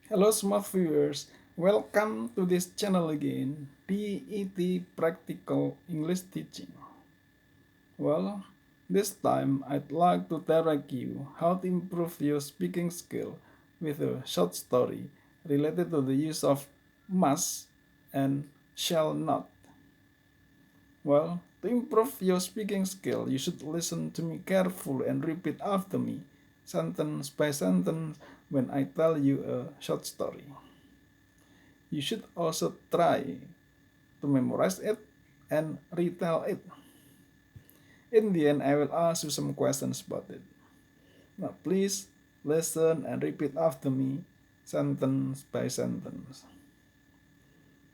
Hello smart viewers, welcome to this channel again, DET Practical English Teaching. Well, this time I'd like to direct you how to improve your speaking skill with a short story related to the use of must and shall not. Well, to improve your speaking skill, you should listen to me carefully and repeat after me, sentence by sentence, when I tell you a short story. You should also try to memorize it and retell it. In the end, I will ask you some questions about it. Now, please listen and repeat after me, sentence by sentence.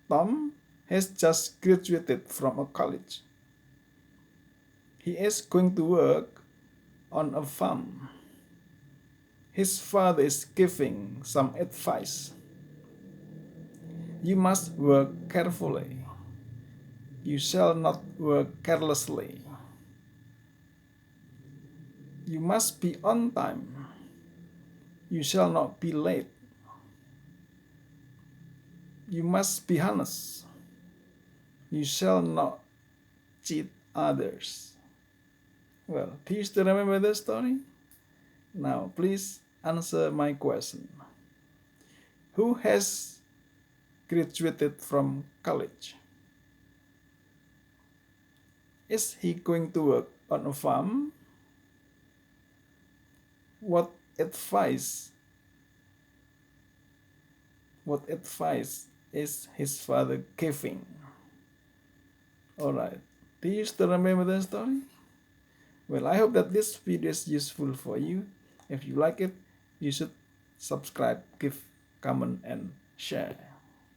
Tom has just graduated from a college. He is going to work on a farm. His father is giving some advice. You must work carefully. You shall not work carelessly. You must be on time. You shall not be late. You must be honest. You shall not cheat others. Well, do you still remember the story? Now, please answer my question. Who has graduated from college? Is he going to work on a farm? What advice? What advice is his father giving? Alright, do you still remember the story? Well, I hope that this video is useful for you. If you like it, you should subscribe, give, comment, and share.